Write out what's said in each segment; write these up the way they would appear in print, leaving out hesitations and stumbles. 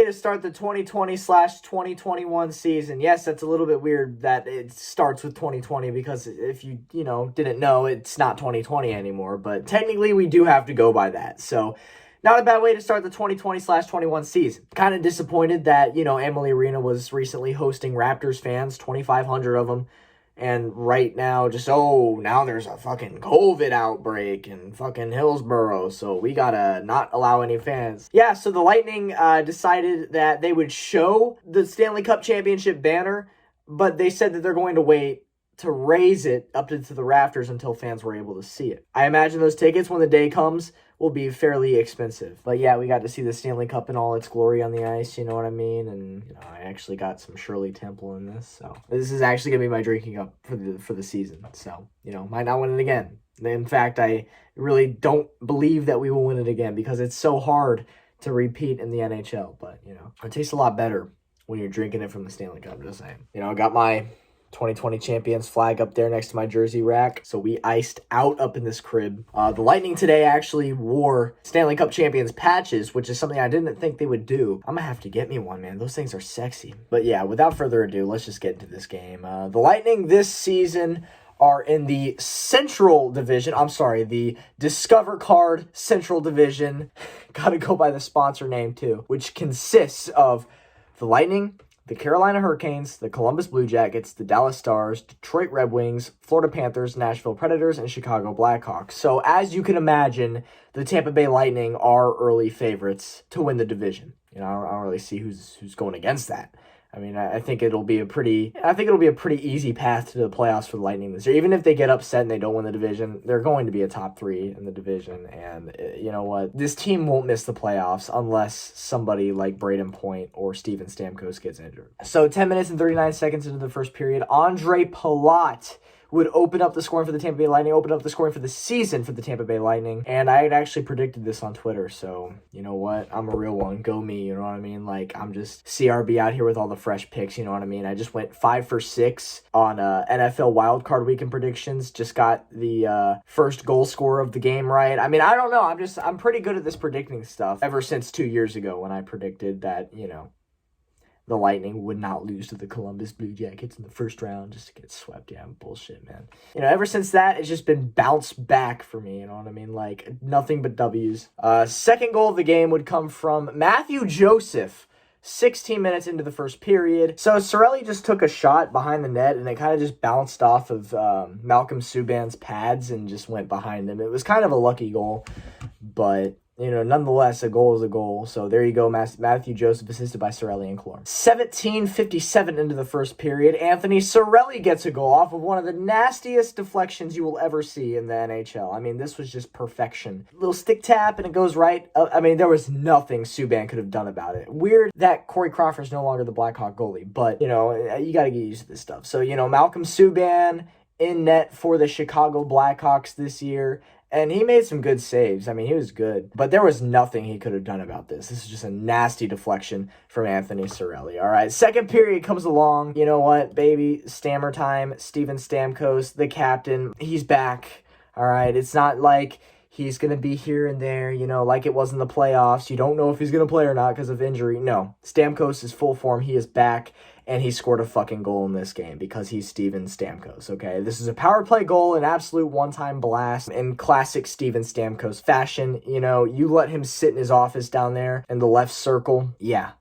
way to start the 2020/2021 season. Yes, that's a little bit weird that it starts with 2020 because if you didn't know, it's not 2020 anymore. But technically, we do have to go by that. So, not a bad way to start the 2020/21 season. Kind of disappointed that, Amalie Arena was recently hosting Raptors fans, 2,500 of them. And right now, now there's a fucking COVID outbreak in fucking Hillsborough, so we gotta not allow any fans. Yeah, so the Lightning decided that they would show the Stanley Cup Championship banner, but they said that they're going to wait to raise it up to the rafters until fans were able to see it. I imagine those tickets, when the day comes, will be fairly expensive. But yeah, we got to see the Stanley Cup in all its glory on the ice, you know what I mean? And I actually got some Shirley Temple in this, so this is actually going to be my drinking cup for the season. So, might not win it again. In fact, I really don't believe that we will win it again because it's so hard to repeat in the NHL. But, it tastes a lot better when you're drinking it from the Stanley Cup, just saying. I got my 2020 champions flag up there next to my jersey rack. So we iced out up in this crib. The Lightning today actually wore Stanley Cup champions patches, which is something I didn't think they would do. I'm gonna have to get me one, man. Those things are sexy. But yeah, without further ado, let's just get into this game. The Lightning this season are in the Central Division. The Discover Card Central Division. Gotta go by the sponsor name too, which consists of the Lightning, the Carolina Hurricanes, the Columbus Blue Jackets, the Dallas Stars, Detroit Red Wings, Florida Panthers, Nashville Predators, and Chicago Blackhawks. So as you can imagine, the Tampa Bay Lightning are early favorites to win the division. I don't really see who's going against that. I mean, I think it'll be a pretty easy path to the playoffs for the Lightning this year. Even if they get upset and they don't win the division, they're going to be a top 3 in the division. And you know what? This team won't miss the playoffs unless somebody like Braden Point or Steven Stamkos gets injured. So 10 minutes and 39 seconds into the first period, Andre Palat would open up the scoring for the Tampa Bay Lightning, open up the scoring for the season for the Tampa Bay Lightning. And I had actually predicted this on Twitter, so you know what? I'm a real one. Go me, you know what I mean? Like, I'm just CRB out here with all the fresh picks, you know what I mean? I just went 5 for 6 on NFL Wildcard Weekend predictions. Just got the first goal scorer of the game right. I mean, I don't know. I'm pretty good at this predicting stuff ever since 2 years ago when I predicted that, the Lightning would not lose to the Columbus Blue Jackets in the first round just to get swept. Yeah, bullshit, man. Ever since that, it's just been bounced back for me, you know what I mean? Like, nothing but W's. Second goal of the game would come from Matthew Joseph, 16 minutes into the first period. So Cirelli just took a shot behind the net, and it kind of just bounced off of Malcolm Subban's pads and just went behind him. It was kind of a lucky goal, but nonetheless, a goal is a goal. So there you go, Matthew Joseph, assisted by Cirelli and Clorn. 17:57 into the first period, Anthony Cirelli gets a goal off of one of the nastiest deflections you will ever see in the NHL. I mean, this was just perfection. Little stick tap, and it goes right. There was nothing Subban could have done about it. Weird that Corey Crawford's no longer the Blackhawk goalie, but, you got to get used to this stuff. So, Malcolm Subban in net for the Chicago Blackhawks this year. And he made some good saves. I mean, he was good. But there was nothing he could have done about this. This is just a nasty deflection from Anthony Cirelli. All right, second period comes along. You know what, baby? Stammer time. Steven Stamkos, the captain, he's back. All right, it's not like he's going to be here and there, like it was in the playoffs. You don't know if he's going to play or not because of injury. No, Stamkos is full form. He is back. And he scored a fucking goal in this game because he's Steven Stamkos, okay? This is a power play goal, an absolute one-time blast in classic Steven Stamkos fashion. You let him sit in his office down there in the left circle. Yeah.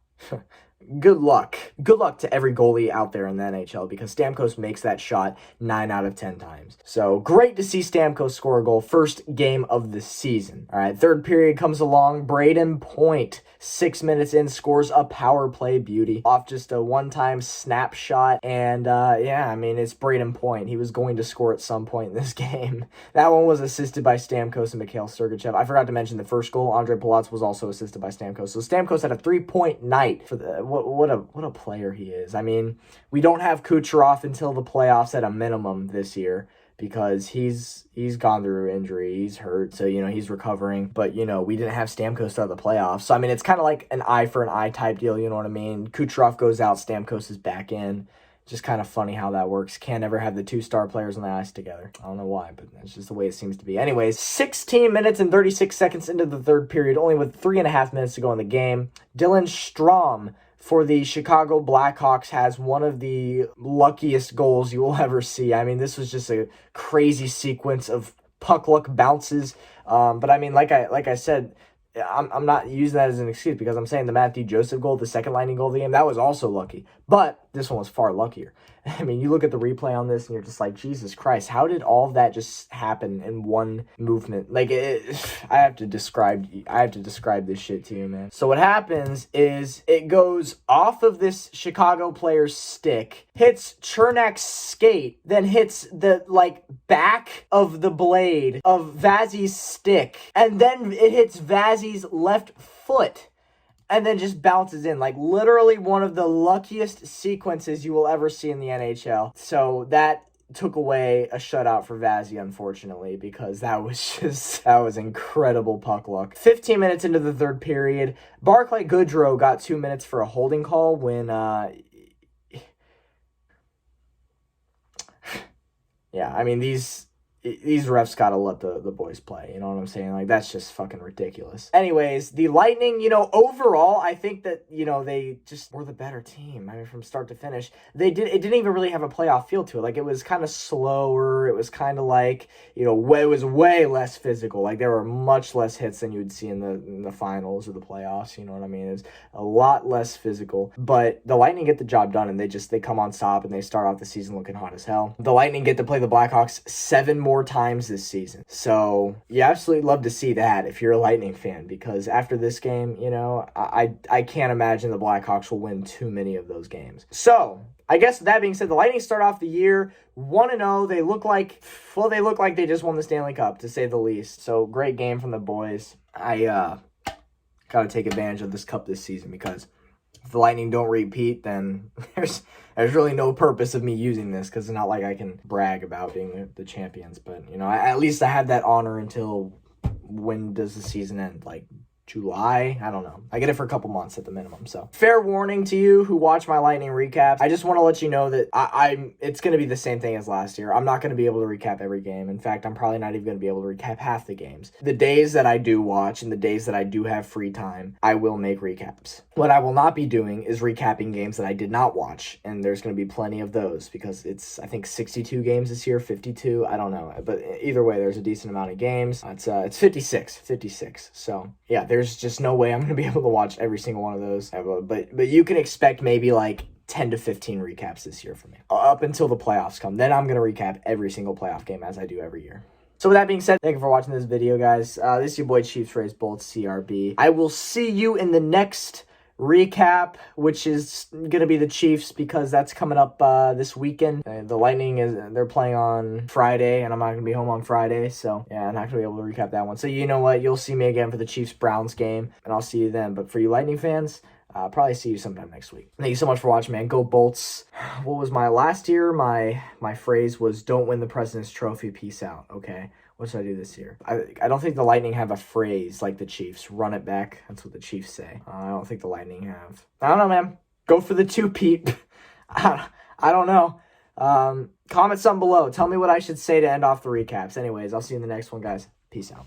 Good luck. Good luck to every goalie out there in the NHL because Stamkos makes that shot 9 out of 10 times. So great to see Stamkos score a goal. First game of the season. All right, third period comes along. Braden Point, 6 minutes in, scores a power play beauty off just a one-time snapshot. And it's Braden Point. He was going to score at some point in this game. That one was assisted by Stamkos and Mikhail Sergachev. I forgot to mention the first goal. Andre Palat was also assisted by Stamkos. So Stamkos had a 3-point night for the what a player he is. I mean, we don't have Kucherov until the playoffs at a minimum this year because he's gone through injury. He's hurt, so, he's recovering. But, we didn't have Stamkos throughout the playoffs. So, I mean, it's kind of like an eye for an eye type deal, you know what I mean? Kucherov goes out, Stamkos is back in. Just kind of funny how that works. Can't ever have the 2-star players on the ice together. I don't know why, but that's just the way it seems to be. Anyways, 16 minutes and 36 seconds into the third period, only with 3.5 minutes to go in the game. Dylan Strom for the Chicago Blackhawks has one of the luckiest goals you will ever see. I mean, this was just a crazy sequence of puck luck bounces. But I mean, like I said, I'm not using that as an excuse because I'm saying the Matthew Joseph goal, the second Lightning goal of the game, that was also lucky. But this one was far luckier. I mean, you look at the replay on this and you're just like, Jesus Christ, how did all of that just happen in one movement? Like, I have to describe this shit to you, man. So what happens is it goes off of this Chicago player's stick, hits Chernak's skate, then hits the, back of the blade of Vazzy's stick, and then it hits Vazzy's left foot. And then just bounces in. Like, literally one of the luckiest sequences you will ever see in the NHL. So that took away a shutout for Vazzy, unfortunately, because that was incredible puck luck. 15 minutes into the third period, Barclay Goodrow got 2 minutes for a holding call when, yeah, I mean, these refs gotta let the boys play, you know what I'm saying? Like, that's just fucking ridiculous. Anyways, the Lightning, overall, I think that, they just were the better team. I mean, from start to finish. It didn't even really have a playoff feel to it. Like, it was kind of slower. It was kind of like, it was way less physical. Like, there were much less hits than you would see in the finals or the playoffs, you know what I mean? It was a lot less physical. But the Lightning get the job done, and they come on top, and they start off the season looking hot as hell. The Lightning get to play the Blackhawks 7 more times this season. So you absolutely love to see that if you're a Lightning fan, because after this game, I can't imagine the Blackhawks will win too many of those games. So I guess with that being said, the Lightning start off the year 1-0. They look like they just won the Stanley Cup, to say the least. So great game from the boys. I gotta take advantage of this cup this season, because if the Lightning don't repeat, then there's really no purpose of me using this, because it's not like I can brag about being the champions. But, at least I have that honor until, when does the season end? Like, July? I don't know. I get it for a couple months at the minimum. So fair warning to you who watch my Lightning recaps. I just want to let you know that it's going to be the same thing as last year. I'm not going to be able to recap every game. In fact, I'm probably not even going to be able to recap half the games. The days that I do watch and the days that I do have free time, I will make recaps. What I will not be doing is recapping games that I did not watch. And there's going to be plenty of those, because it's, I think, 62 games this year, 52. I don't know. But either way, there's a decent amount of games. It's 56. So yeah, there's just no way I'm going to be able to watch every single one of those. But you can expect maybe like 10 to 15 recaps this year from me, up until the playoffs come. Then I'm going to recap every single playoff game, as I do every year. So with that being said, thank you for watching this video, guys. This is your boy Chiefs Rays Bolts CRB. I will see you in the next recap, which is gonna be the Chiefs, because that's coming up this weekend. The Lightning they're playing on Friday, and I'm not gonna be home on Friday, so yeah, I'm not gonna be able to recap that one. So you know what, you'll see me again for the Chiefs Browns game, and I'll see you then. But for you Lightning fans, I'll probably see you sometime next week. Thank you so much for watching, man. Go Bolts. What was my last year? My phrase was, don't win the President's Trophy, peace out. Okay, what should I do this year? I don't think the Lightning have a phrase like the Chiefs. Run it back. That's what the Chiefs say. I don't think the Lightning have. I don't know, man. Go for the 2-peat. I don't know. Comment something below. Tell me what I should say to end off the recaps. Anyways, I'll see you in the next one, guys. Peace out.